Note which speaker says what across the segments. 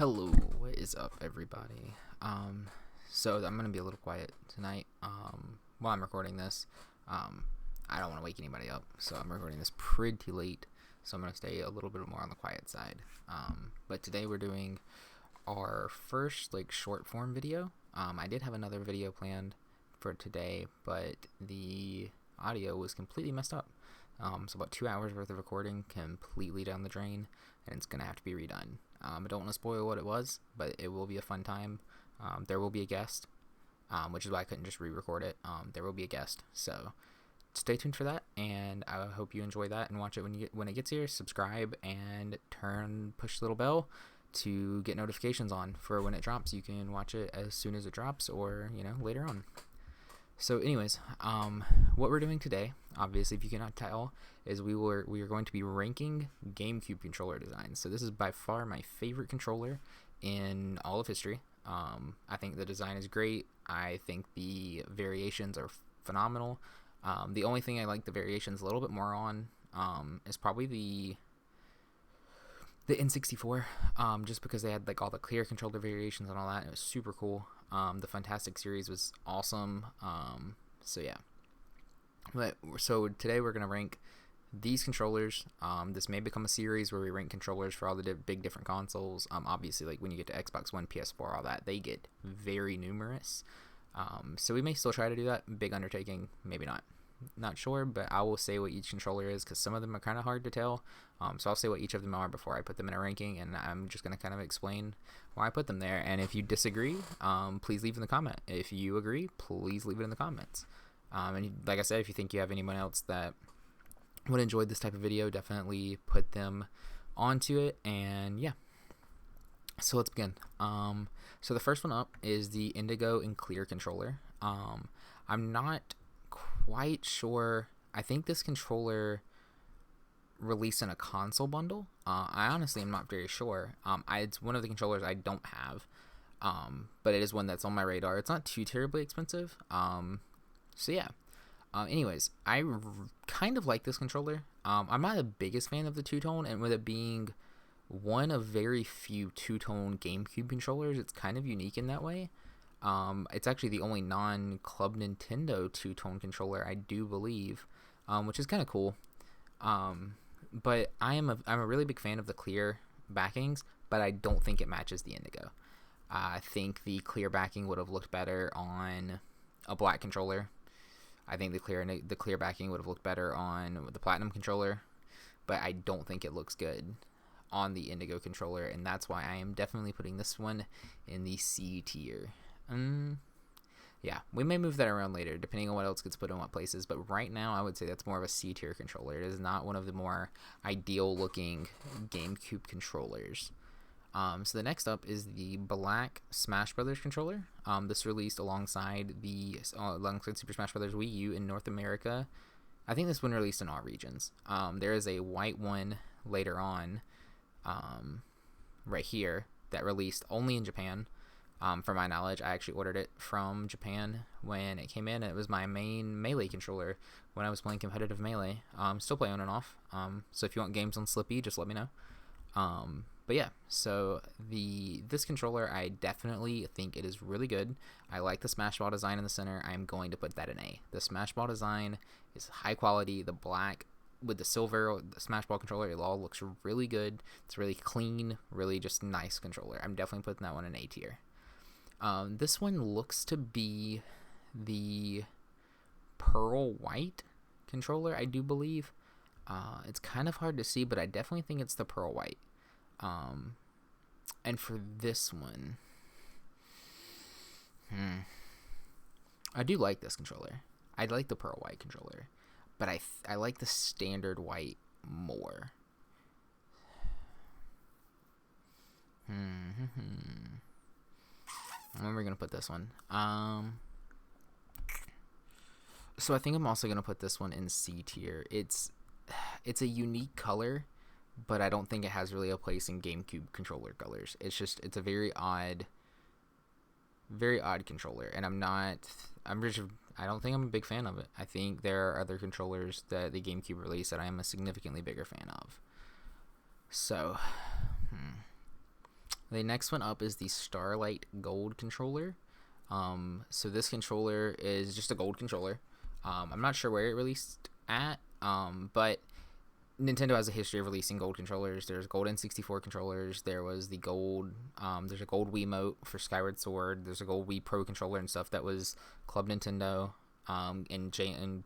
Speaker 1: Hello, what is up, everybody? So I'm gonna be a little quiet tonight. While I'm recording this, I don't want to wake anybody up, so I'm recording this pretty late. So I'm gonna stay a little bit more on the quiet side. But today we're doing our first short form video. I did have another video planned for today, but the audio was completely messed up. So about 2 hours worth of recording completely down the drain, and it's gonna have to be redone. I don't want to spoil what it was, but it will be a fun time. There will be a guest, which is why I couldn't just re-record it. There will be a guest, so stay tuned for that, and I hope you enjoy that and watch it when it gets here. Subscribe and push the little bell to get notifications on for when it drops. You can watch it as soon as it drops, or later on. So anyways, what we're doing today, obviously if you cannot tell, is we are going to be ranking Gamecube controller designs. So this is by far my favorite controller in all of history. I think the design is great. I think the variations are phenomenal. The only thing I like the variations a little bit more on is probably the N64, just because they had all the clear controller variations and all that. It was super cool. The Fantastic series was awesome. So yeah. So today we're gonna rank these controllers. This may become a series where we rank controllers for all the big different consoles. Obviously, when you get to Xbox One, PS4, all that, they get very numerous. So we may still try to do that. Big undertaking, maybe not sure, but I will say what each controller is, because some of them are kind of hard to tell. So I'll say what each of them are before I put them in a ranking, and I'm just going to kind of explain why I put them there. And if you disagree, please leave in the comment. If you agree, please leave it in the comments. And like I said, if you think you have anyone else that would enjoy this type of video, definitely put them onto it. And yeah, so let's begin. So the first one up is the Indigo and Clear controller. I'm not quite sure. I think this controller released in a console bundle. I honestly am not very sure. It's one of the controllers I don't have, but it is one that's on my radar. It's not too terribly expensive. So yeah. Anyways, I kind of like this controller. I'm not the biggest fan of the two-tone, and with it being one of very few two-tone GameCube controllers, it's kind of unique in that way. It's actually the only non-Club Nintendo two-tone controller, I do believe, which is kind of cool. But I'm a really big fan of the clear backings, but I don't think it matches the Indigo. I think the clear backing would have looked better on a black controller. I think the clear backing would have looked better on the Platinum controller, but I don't think it looks good on the Indigo controller, and that's why I am definitely putting this one in the C tier. Yeah, we may move that around later, depending on what else gets put in what places, but right now I would say that's more of a C tier controller. It is not one of the more ideal looking GameCube controllers. So the next up is the Black Smash Brothers controller. This released alongside Super Smash Brothers Wii U in North America. I think this one released in all regions. There is a white one later on, right here, that released only in Japan. For my knowledge, I actually ordered it from Japan when it came in. It was my main Melee controller when I was playing competitive Melee. Still play on and off. So if you want games on Slippy, just let me know. But yeah, so this controller, I definitely think it is really good. I like the Smash Ball design in the center. I'm going to put that in A. The Smash Ball design is high quality. The black with the silver, the Smash Ball controller, it all looks really good. It's really clean, really just nice controller. I'm definitely putting that one in A tier. This one looks to be the Pearl White controller, I do believe. It's kind of hard to see, but I definitely think it's the Pearl White. And for this one, I do like this controller. I like the Pearl White controller, but I like the standard white more. Where are we gonna put this one? So I think I'm also gonna put this one in C tier. It's a unique color, but I don't think it has really a place in GameCube controller colors. It's a very odd controller, and I don't think I'm a big fan of it. I think there are other controllers that the GameCube released that I am a significantly bigger fan of. So, The next one up is the Starlight Gold controller. So this controller is just a gold controller. I'm not sure where it released at, but Nintendo has a history of releasing gold controllers. There's gold N64 controllers. There was the gold. There's a gold Wiimote for Skyward Sword. There's a gold Wii Pro controller and stuff that was Club Nintendo. In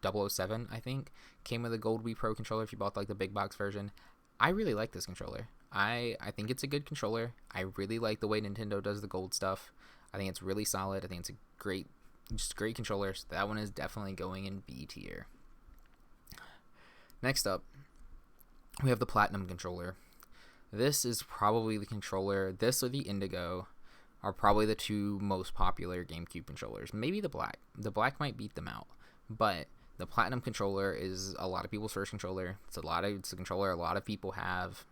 Speaker 1: 007, I think, came with a gold Wii Pro controller if you bought like the big box version. I really like this controller. I think it's a good controller. I really like the way Nintendo does the gold stuff. I think it's really solid. I think it's a great controller. So that one is definitely going in B tier. Next up, we have the Platinum controller. This is probably the controller. This or the Indigo are probably the two most popular GameCube controllers. Maybe the Black. The Black might beat them out, but the Platinum controller is a lot of people's first controller. It's a controller a lot of people have.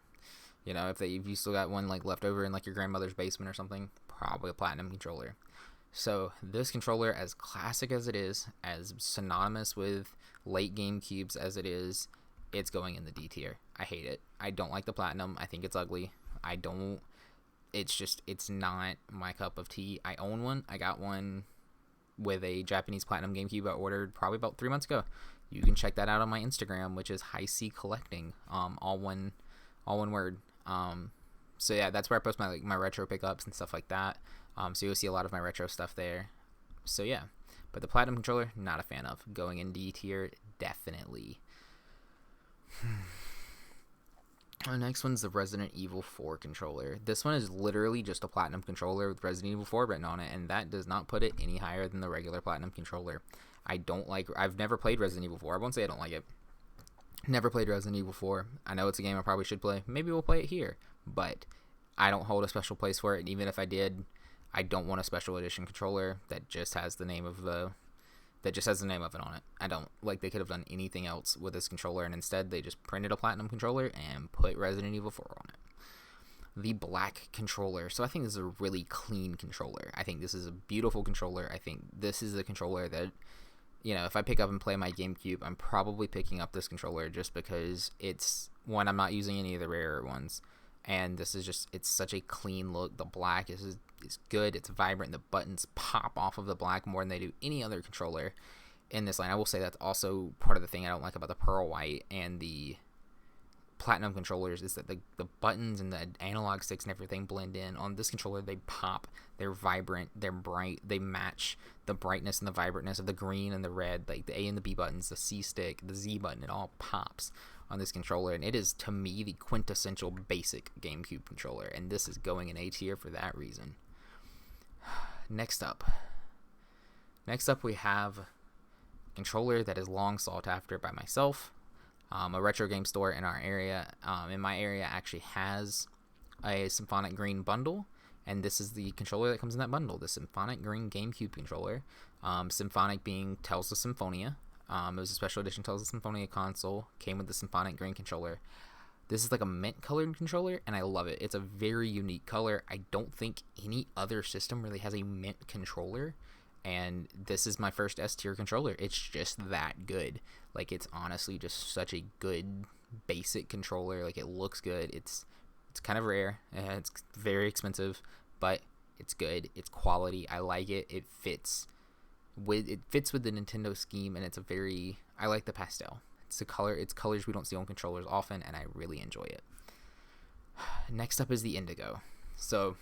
Speaker 1: You know, if you still got one like left over in like your grandmother's basement or something, probably a Platinum controller. So this controller, as classic as it is, as synonymous with late GameCubes as it is, it's going in the D tier. I hate it. I don't like the Platinum. I think it's ugly. It's not my cup of tea. I own one. I got one with a Japanese Platinum GameCube I ordered probably about 3 months ago. You can check that out on my Instagram, which is High C Collecting. All one word. So yeah, that's where I post my retro pickups and stuff like that. So you'll see a lot of my retro stuff there. So yeah, but the Platinum controller, not a fan of. Going in D tier, definitely. Our next one's the Resident Evil 4 controller. This one is literally just a Platinum controller with Resident Evil 4 written on it, and that does not put it any higher than the regular Platinum controller. I've never played Resident Evil 4. I won't say I don't like it. Never played Resident Evil 4. I know it's a game I probably should play. Maybe we'll play it here, but I don't hold a special place for it, and even if I did, I don't want a special edition controller that just has the name of it on it. I don't like. They could have done anything else with this controller, and instead they just printed a Platinum controller and put Resident Evil 4 on it. The Black controller. So I think this is a really clean controller. I think this is a beautiful controller. I think this is a controller that, you know, if I pick up and play my GameCube, I'm probably picking up this controller just because it's one, I'm not using any of the rarer ones, and this is just, it's such a clean look. The black is good. It's vibrant. The buttons pop off of the black more than they do any other controller in this line. I will say that's also part of the thing I don't like about the Pearl White and the Platinum controllers is that the buttons and the analog sticks and everything blend in. On this controller, they pop. They're vibrant. They're bright. They match the brightness and the vibrantness of the green and the red, like the A and the B buttons, the C stick, the Z button. It all pops on this controller, and it is, to me, the quintessential basic GameCube controller, and this is going in A tier for that reason. Next up we have a controller that is long sought after by myself. A retro game store in our area, in my area, actually has a Symphonic Green bundle, and this is the controller that comes in that bundle, the Symphonic Green GameCube controller. Symphonic being Tales of Symphonia. It was a special edition Tales of Symphonia console, came with the Symphonic Green controller. This is like a mint colored controller, and I love it. It's a very unique color. I don't think any other system really has a mint controller, and this is my first S tier controller. It's just that good. Like, it's honestly just such a good basic controller. Like, it looks good. It's kind of rare, and it's very expensive, but it's good. It's quality. I like it. It fits with the Nintendo scheme, and I like the pastel. It's colors we don't see on controllers often, and I really enjoy it. Next up is the Indigo. So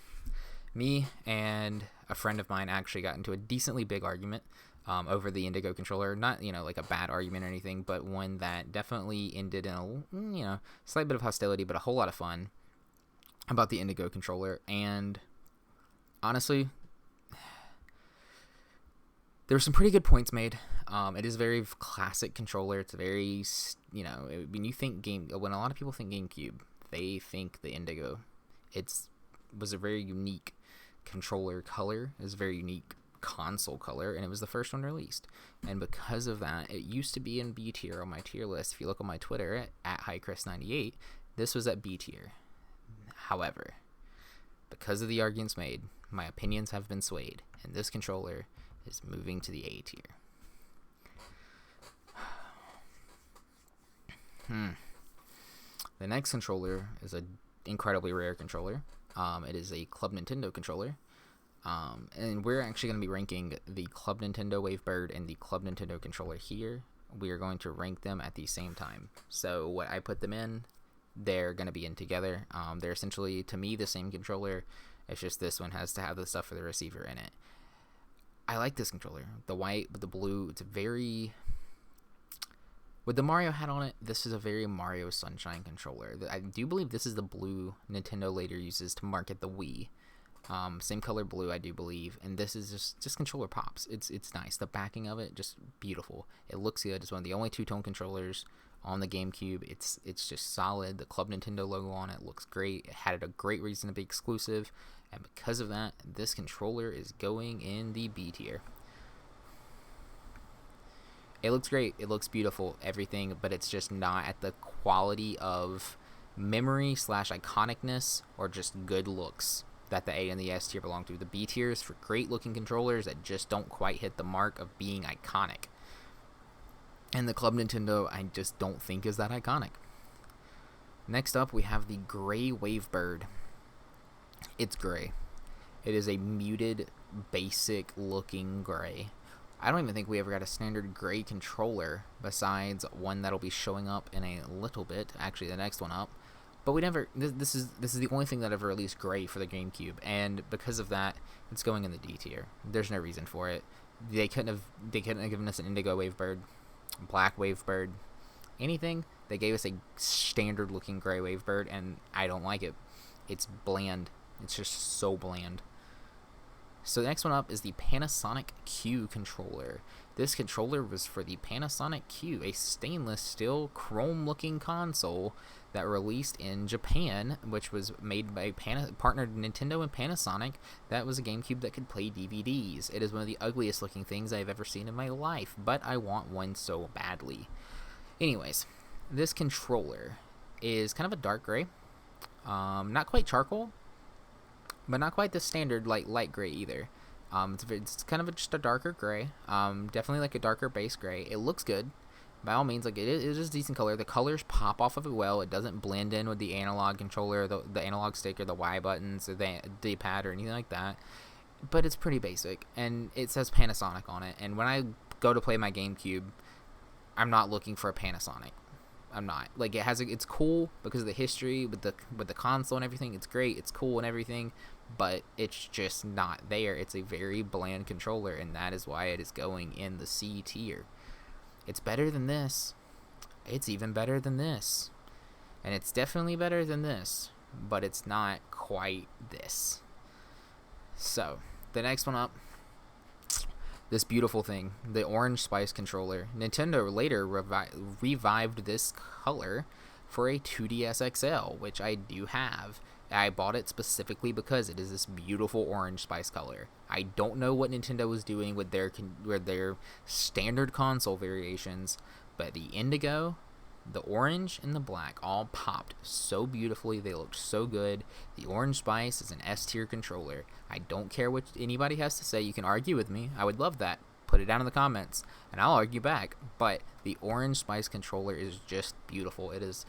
Speaker 1: me and a friend of mine actually got into a decently big argument over the Indigo controller. Not, like a bad argument or anything, but one that definitely ended in a, slight bit of hostility, but a whole lot of fun about the Indigo controller. And honestly, there were some pretty good points made. It is a very classic controller. It's a very, when a lot of people think GameCube, they think the Indigo. Was a very unique controller color. It was a very unique console color, and it was the first one released. And because of that, it used to be in B tier on my tier list. If you look on my Twitter at HighChris98, this was at B tier. However, because of the arguments made, my opinions have been swayed, and this controller is moving to the A tier. The next controller is an incredibly rare controller. It is a Club Nintendo controller. And we're actually going to be ranking the Club Nintendo Wavebird and the Club Nintendo controller here. We are going to rank them at the same time. So what I put them in, they're going to be in together. They're essentially, to me, the same controller. It's just this one has to have the stuff for the receiver in it. I like this controller. The white with the blue, it's very... With the Mario hat on it, this is a very Mario Sunshine controller. I do believe this is the blue Nintendo later uses to market the Wii. Same color blue, I do believe, and this is just controller pops. It's nice. The backing of it, just beautiful. It looks good. It's one of the only two-tone controllers on the GameCube. It's just solid. The Club Nintendo logo on it looks great. It had a great reason to be exclusive, and because of that, this controller is going in the B tier. It looks great. It looks beautiful, everything, but it's just not at the quality of memory / iconicness or just good looks that the A and the S tier belong to. The B tier is for great looking controllers that just don't quite hit the mark of being iconic. And the Club Nintendo, I just don't think is that iconic. Next up, we have the gray Wavebird. It's gray. It is a muted, basic looking gray. I don't even think we ever got a standard gray controller besides one that'll be showing up in a little bit. Actually, the next one up. But we never. This is the only thing that ever released gray for the GameCube, and because of that, it's going in the D tier. There's no reason for it. They couldn't have given us an indigo Wavebird, black Wavebird, anything. They gave us a standard looking gray Wavebird, and I don't like it. It's bland. It's just so bland. So the next one up is the Panasonic Q controller. This controller was for the Panasonic Q, a stainless steel chrome-looking console that released in Japan, which was made by partnered Nintendo and Panasonic. That was a GameCube that could play DVDs. It is one of the ugliest looking things I've ever seen in my life, but I want one so badly. Anyways, this controller is kind of a dark gray. Not quite charcoal, but not quite the standard light gray either. It's kind of just a darker gray. Definitely like a darker base gray. It looks good. By all means, like it is decent color. The colors pop off of it well. It doesn't blend in with the analog controller, the analog stick, or the Y buttons, or the D-pad, or anything like that. But it's pretty basic, and it says Panasonic on it. And when I go to play my GameCube, I'm not looking for a Panasonic. I'm not. Like it's cool because of the history with the console and everything. It's great. It's cool and everything, but it's just not there. It's a very bland controller, and that is why it is going in the C tier. It's better than this. It's even better than this. And it's definitely better than this, but it's not quite this. So, the next one up, this beautiful thing, the Orange Spice controller. Nintendo later revived this color for a 2DS XL, which I do have. I bought it specifically because it is this beautiful Orange Spice color. I don't know what Nintendo was doing with their standard console variations, but the indigo, the orange, and the black all popped so beautifully. They looked so good. The Orange Spice is an S tier controller. I don't care what anybody has to say. You can argue with me. I would love that. Put it down in the comments, and I'll argue back. But the Orange Spice controller is just beautiful. It is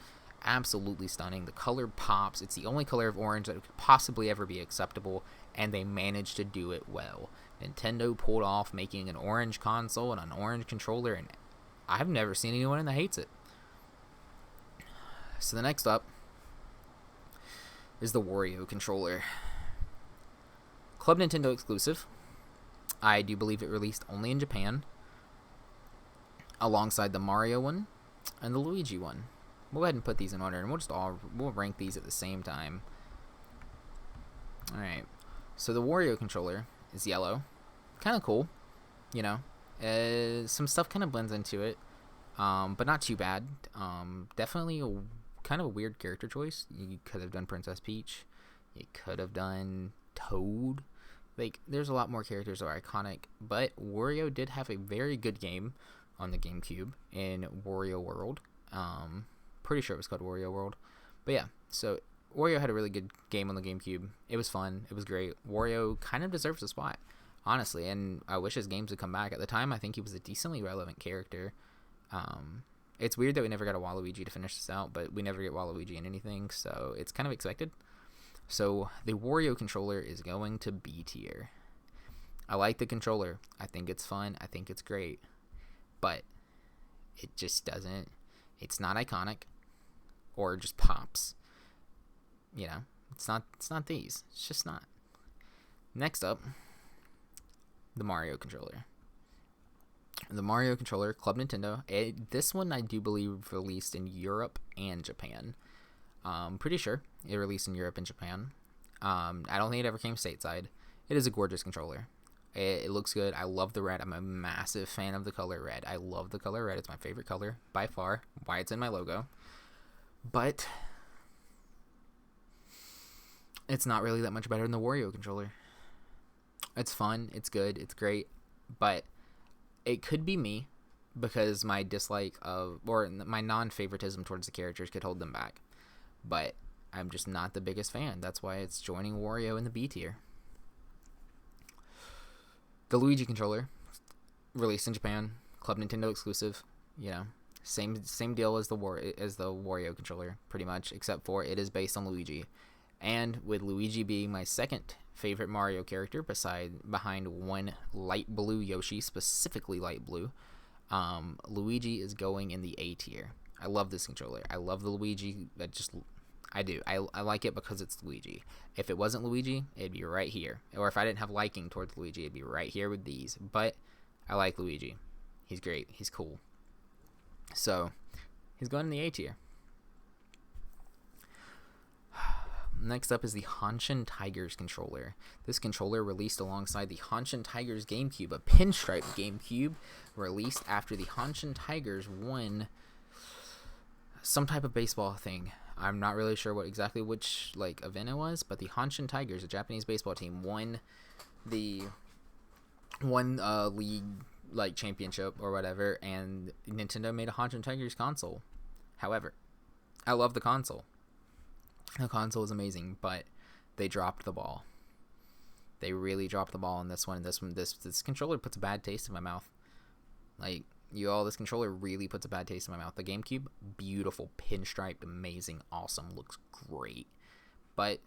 Speaker 1: absolutely stunning. The color pops. It's the only color of orange that could possibly ever be acceptable, and they managed to do it well. Nintendo pulled off making an orange console and an orange controller, and I've never seen anyone that hates it. So the next up is the Wario controller. Club Nintendo exclusive. I do believe it released only in Japan, alongside the Mario one and the Luigi one. We'll go ahead and put these in order, and we'll rank these at the same time. Alright, so the Wario controller is yellow. Kind of cool, you know. Some stuff kind of blends into it, but not too bad. Definitely kind of a weird character choice. You could have done Princess Peach. You could have done Toad. Like, there's a lot more characters that are iconic, but Wario did have a very good game on the GameCube in Wario World. Pretty sure it was called Wario World. But yeah, so Wario had a really good game on the GameCube. It was fun. It was great. Wario kind of deserves a spot, honestly, and I wish his games would come back. At the time, I think he was a decently relevant character. It's weird that we never got a Waluigi to finish this out, but we never get Waluigi in anything, so it's kind of expected. So the Wario controller is going to B tier. I like the controller. I think it's fun. I think it's great. But it just doesn't. It's not iconic, or just pops. You know, it's not. It's not these. It's just not. Next up, the Mario controller. The Mario controller, Club Nintendo. This one I do believe released in Europe and Japan. Pretty sure it released in Europe and Japan. I don't think it ever came stateside. It is a gorgeous controller. It looks good. I love the red. I'm a massive fan of the color red. I love the color red. It's my favorite color by far. Why it's in my logo. But it's not really that much better than the Wario controller. It's fun. It's good. It's great. But it could be me, because my dislike of, or my non-favoritism towards the characters could hold them back. But I'm just not the biggest fan. That's why it's joining Wario in the B tier. The Luigi controller, released in Japan, Club Nintendo exclusive. You know, same deal as the Wario controller, pretty much, except for it is based on Luigi. And with Luigi being my second favorite Mario character, behind one light blue Yoshi, specifically light blue, Luigi is going in the A tier. I love this controller. I love the Luigi. I do. I like it because it's Luigi. If it wasn't Luigi, it'd be right here. Or if I didn't have liking towards Luigi, it'd be right here with these. But I like Luigi. He's great. He's cool. So, he's going in the A tier. Next up is the Hanshin Tigers controller. This controller released alongside the Hanshin Tigers GameCube, a pinstripe GameCube, released after the Hanshin Tigers won some type of baseball thing. I'm not really sure which event it was, but the Hanshin Tigers, a Japanese baseball team, won the league championship or whatever, and Nintendo made a Hanshin Tigers console. However, I love the console. The console is amazing, but they dropped the ball. They really dropped the ball on this one. This controller puts a bad taste in my mouth. This controller really puts a bad taste in my mouth. The GameCube, beautiful, pinstriped, amazing, awesome, looks great. But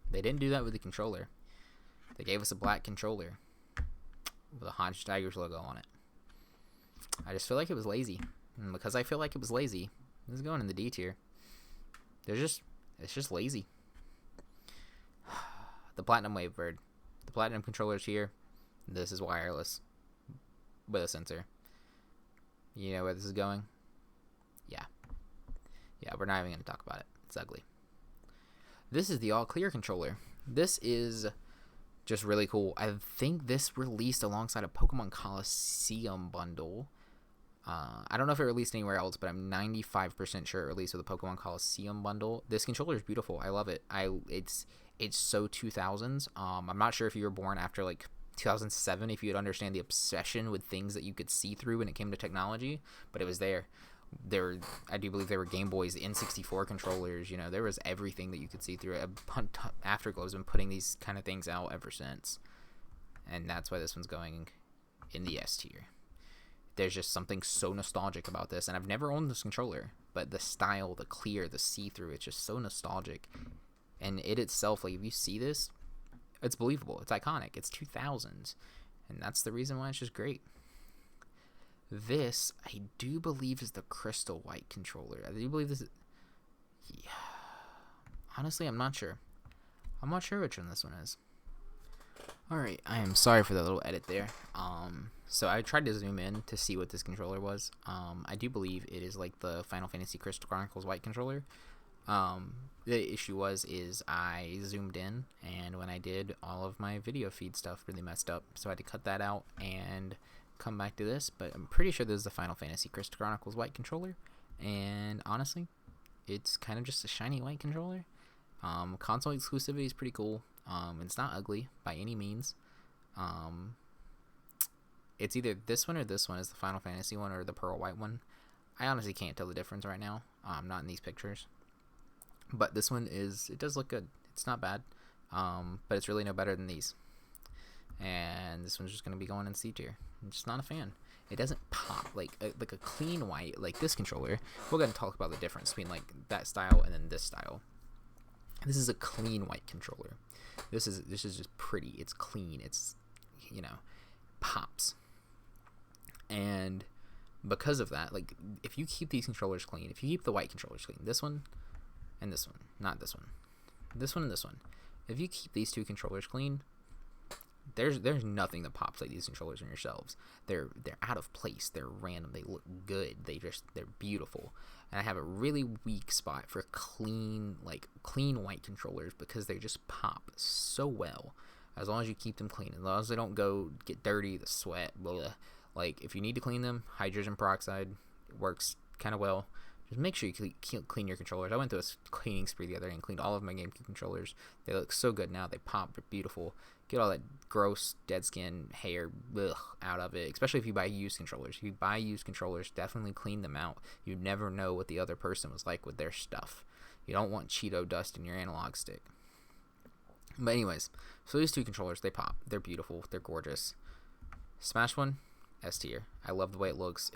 Speaker 1: they didn't do that with the controller. They gave us a black controller with a Hanshin Tigers logo on it. I just feel like it was lazy. And because I feel like it was lazy, this is going in the D tier. It's just lazy. The Platinum Wavebird. The Platinum controller's here. This is wireless with a sensor. You know where this is going? Yeah, we're not even going to talk about it. It's ugly. This is the all clear controller. This is just really cool. I think this released alongside a Pokemon Coliseum bundle. I don't know if it released anywhere else, but I'm 95% sure it released with a Pokemon Coliseum bundle. This controller is beautiful. I love it. It's so 2000s. I'm not sure if you were born after 2007, if you'd understand the obsession with things that you could see through when it came to technology, but it was there. I do believe there were Game Boys, N64 controllers. There was everything that you could see through it. Afterglow has been putting these kind of things out ever since, and that's why this one's going in the S tier. There's just something so nostalgic about this, and I've never owned this controller, but the style, the clear, the see-through, it's just so nostalgic. And it itself, if you see this, it's believable. It's iconic. It's 2000s, and that's the reason why it's just great. This, I do believe, is the Crystal White controller. I do believe this is... Yeah. Honestly, I'm not sure. I'm not sure which one this one is. Alright, I am sorry for that little edit there. So I tried to zoom in to see what this controller was. I do believe it is the Final Fantasy Crystal Chronicles White controller. The issue is I zoomed in, and when I did, all of my video feed stuff really messed up. So I had to cut that out and come back to this. But I'm pretty sure this is the Final Fantasy Crystal Chronicles White controller. And honestly, it's kind of just a shiny white controller. Console exclusivity is pretty cool. It's not ugly by any means. It's either this one or this one is the Final Fantasy one, or the Pearl White one. I honestly can't tell the difference right now. Not in these pictures. But this one it does look good. It's not bad. But it's really no better than these. And this one's just going to be going in C tier. I'm just not a fan. It doesn't pop like a clean white like this controller. We'll go ahead and talk about the difference between that style and then this style. This is a clean white controller. This is just pretty. It's clean. It's, you know, pops. And because of that, like, if you keep these controllers clean, if you keep the white controllers clean, this one and this one, not this one, this one and this one, if you keep these two controllers clean, there's nothing that pops like these controllers on your shelves. They're out of place. They're random. They look good. They're beautiful. And I have a really weak spot for clean white controllers because they just pop so well. As long as you keep them clean, as long as they don't go get dirty, the sweat, blah. Like, if you need to clean them, hydrogen peroxide works kind of well. Just make sure you clean your controllers. I went through a cleaning spree the other day and cleaned all of my GameCube controllers. They look so good now. They pop. They're beautiful. Get all that gross dead skin hair out of it, especially if you buy used controllers. If you buy used controllers, definitely clean them out. You never know what the other person was like with their stuff. You don't want Cheeto dust in your analog stick. But anyways, so these two controllers, they pop. They're beautiful. They're gorgeous. Smash one, S tier. I love the way it looks.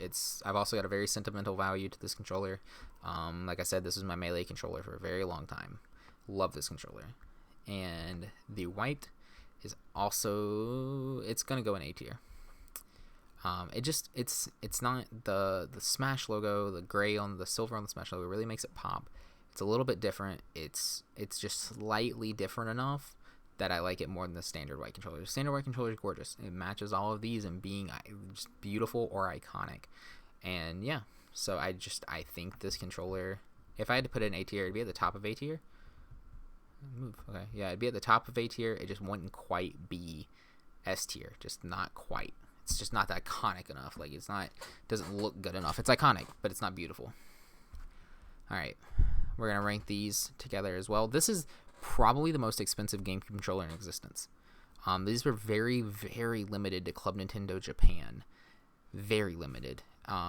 Speaker 1: I've also got a very sentimental value to this controller. Like I said, this is my Melee controller for a very long time. Love this controller. And the white is also, it's gonna go in A tier. It's not the Smash logo, the gray on the silver on the Smash logo really makes it pop. It's a little bit different. It's just slightly different enough that I like it more than the standard white controller. The standard white controller is gorgeous. It matches all of these and being just beautiful or iconic. And yeah, so I think this controller, if I had to put it in A tier, it'd be at the top of A tier. Move. Okay. Yeah, it'd be at the top of A tier. It just wouldn't quite be S tier. Just not quite. It's just not iconic enough. Like, doesn't look good enough. It's iconic, but it's not beautiful. Alright. We're going to rank these together as well. This is probably the most expensive GameCube controller in existence. These were very, very limited to Club Nintendo Japan. Very limited.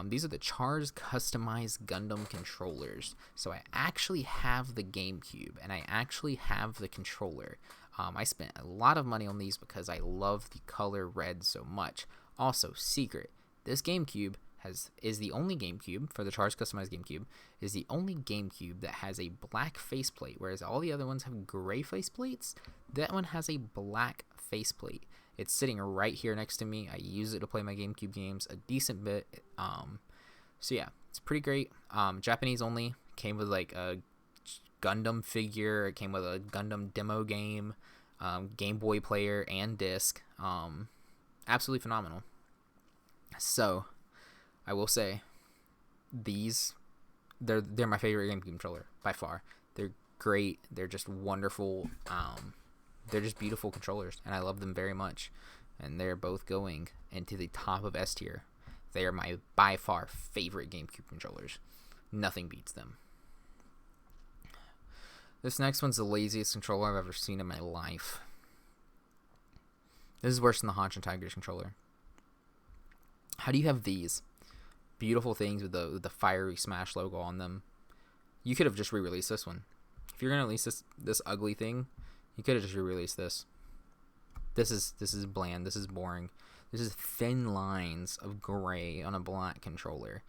Speaker 1: These are the Char's customized Gundam controllers. So I actually have the GameCube, and I actually have the controller. I spent a lot of money on these because I love the color red so much. Also, secret, this GameCube is the only GameCube, for the Char's customized GameCube, is the only GameCube that has a black faceplate, whereas all the other ones have gray faceplates. That one has a black faceplate. It's sitting right here next to me. I use it to play my GameCube games a decent bit. So yeah, it's pretty great. Japanese only. Came with like a Gundam figure. It came with a Gundam demo game, Game Boy player, and disc. Absolutely phenomenal. So I will say, they're my favorite GameCube controller by far. They're great. They're just wonderful. They're just beautiful controllers, and I love them very much. And they're both going into the top of S tier. They are my by far favorite GameCube controllers. Nothing beats them. This next one's the laziest controller I've ever seen in my life. This is worse than the Haunch and Tigers controller. How do you have these beautiful things with the fiery Smash logo on them? You could have just re-released this one. If you're gonna release this ugly thing, you could have just re-released this. This is bland. This is boring. This is thin lines of gray on a black controller.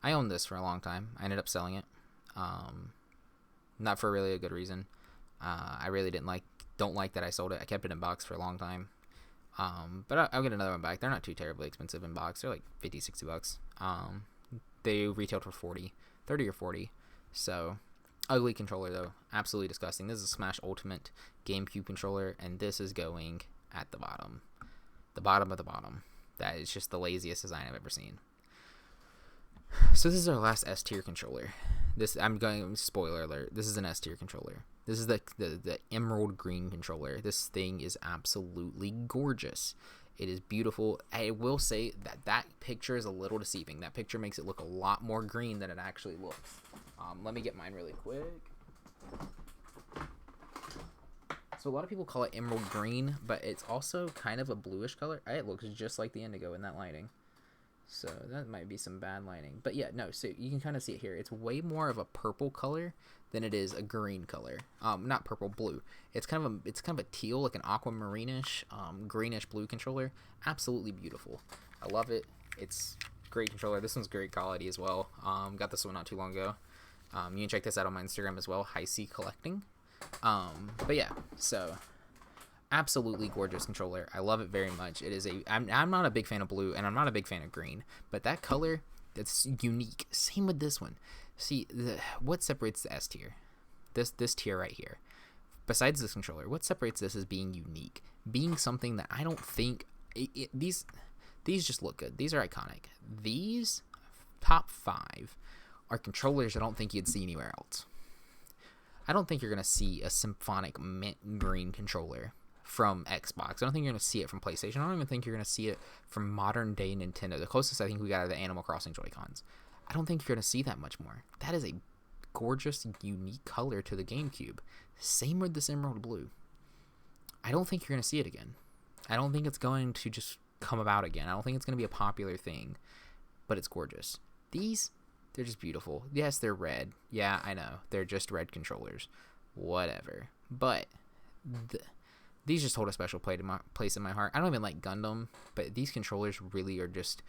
Speaker 1: I owned this for a long time. I ended up selling it. Not for really a good reason. I really don't like that I sold it. I kept it in box for a long time. But I'll get another one back. They're not too terribly expensive in box. They're like 50, 60 bucks. They retailed for 30 or 40. So, ugly controller though. Absolutely disgusting. This is a Smash Ultimate GameCube controller, and this is going at the bottom. The bottom of the bottom. That is just the laziest design I've ever seen. So this is our last S tier controller. Spoiler alert, this is an S tier controller. This is the emerald green controller. This thing is absolutely gorgeous. It is beautiful. I will say that picture is a little deceiving. That picture makes it look a lot more green than it actually looks. Let me get mine really quick. So a lot of people call it emerald green, but it's also kind of a bluish color. It looks just like the indigo in that lighting. So that might be some bad lighting. But yeah, no, so you can kind of see it here. It's way more of a purple color than it is a green color. Not purple, blue. It's kind of a teal, like an aquamarine-ish, greenish blue controller. Absolutely beautiful. I love it. It's great controller. This one's great quality as well. Got this one not too long ago. You can check this out on my Instagram as well, High C Collecting. But yeah, so absolutely gorgeous controller. I love it very much. It is I'm not a big fan of blue, and I'm not a big fan of green, but that color, that's unique. Same with this one. See, what separates the S tier? This tier right here. Besides this controller, what separates this as being unique? Being something that I don't think... these just look good. These are iconic. These top 5 are controllers I don't think you'd see anywhere else. I don't think you're going to see a Symphonic mint green controller from Xbox. I don't think you're going to see it from PlayStation. I don't even think you're going to see it from modern day Nintendo. The closest I think we got are the Animal Crossing Joy-Cons. I don't think you're going to see that much more. That is a gorgeous, unique color to the GameCube. Same with this Emerald Blue. I don't think you're going to see it again. I don't think it's going to just come about again. I don't think it's going to be a popular thing, but it's gorgeous. These, they're just beautiful. Yes, they're red. Yeah, I know. They're just red controllers. Whatever. But these just hold a special place in my heart. I don't even like Gundam, but these controllers really are just,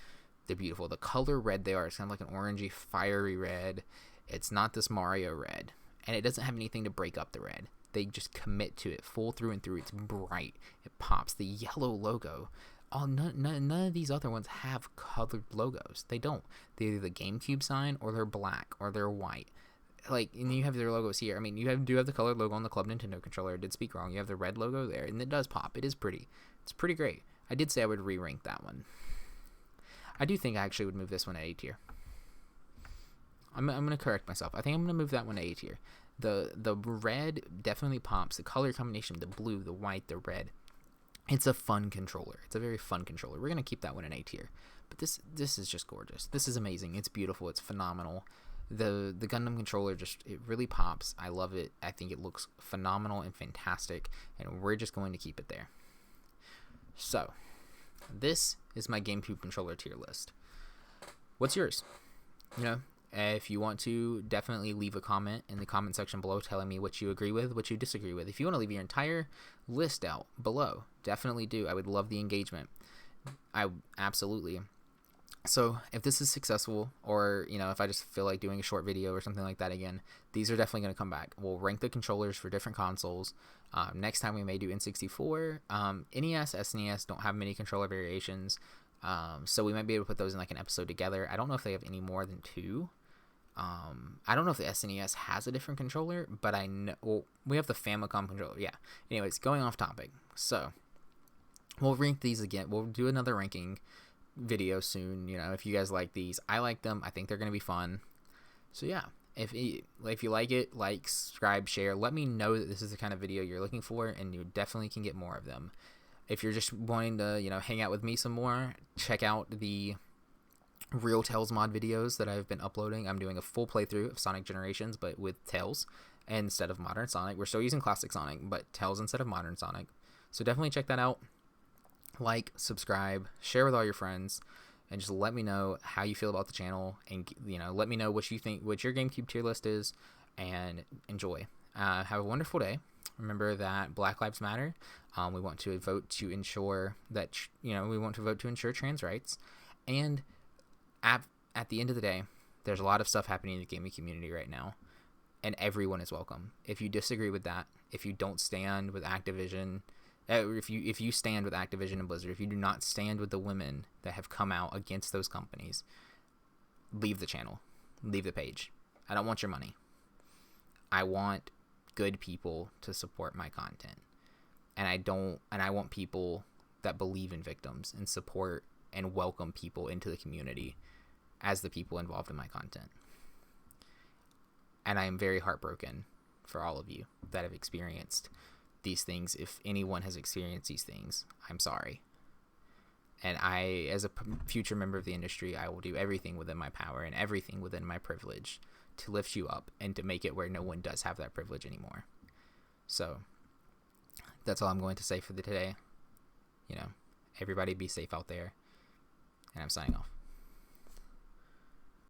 Speaker 1: they're beautiful. The color red they are, it's kind of like an orangey, fiery red. It's not this Mario red, and it doesn't have anything to break up the red. They just commit to it full through and through. It's bright. It pops. The yellow logo. None of these other ones have colored logos. They don't. They're either the GameCube sign, or they're black, or they're white. Like, and you have their logos here. I mean, do have the colored logo on the Club Nintendo controller. I did speak wrong. You have the red logo there, and it does pop. It is pretty. It's pretty great. I did say I would re-rank that one. I do think I actually would move this one to A tier. I'm going to correct myself. I think I'm going to move that one to A tier. The red definitely pops. The color combination, the blue, the white, the red. It's a fun controller. It's a very fun controller. We're going to keep that one in A tier. But this is just gorgeous. This is amazing. It's beautiful. It's phenomenal. The Gundam controller it really pops. I love it. I think it looks phenomenal and fantastic, and we're just going to keep it there. So, this is my GameCube controller tier list. What's yours? If you want to, definitely leave a comment in the comment section below telling me what you agree with, what you disagree with. If you want to leave your entire list out below, definitely do. I would love the engagement. Absolutely. So if this is successful, or if I just feel like doing a short video or something like that again, these are definitely going to come back. We'll rank the controllers for different consoles. Next time we may do N64. NES, SNES don't have many controller variations, so we might be able to put those in like an episode together. I don't know if they have any more than 2. I don't know if the SNES has a different controller, but I know we have the Famicom controller. Yeah. Anyways, going off topic. So we'll rank these again. We'll do another ranking video soon. If you guys like these, I like them. I think they're going to be fun. So yeah, if you like it, like, subscribe, share. Let me know that this is the kind of video you're looking for, and you definitely can get more of them. If you're just wanting to, hang out with me some more, check out the Real Tails mod videos that I've been uploading. I'm doing a full playthrough of Sonic Generations, but with Tails instead of modern Sonic. We're still using classic Sonic, but Tails instead of modern Sonic. So definitely check that out. Like, subscribe, share with all your friends, and just let me know how you feel about the channel, and let me know what you think, what your GameCube tier list is, and enjoy. Have a wonderful day. Remember that Black Lives Matter. We want to vote to ensure that we want to vote to ensure trans rights, and at the end of the day, there's a lot of stuff happening in the gaming community right now, and everyone is welcome. If you disagree with that, if you don't stand with Activision, if you stand with Activision and Blizzard, if you do not stand with the women that have come out against those companies, leave the channel, leave the page. I don't want your money. I want good people to support my content, and I want people that believe in victims and support and welcome people into the community as the people involved in my content. And I am very heartbroken for all of you that have experienced these things. If anyone has experienced these things, I'm sorry. And I, as a future member of the industry, I will do everything within my power and everything within my privilege to lift you up and to make it where no one does have that privilege anymore. So that's all I'm going to say for today. Everybody be safe out there. And I'm signing off.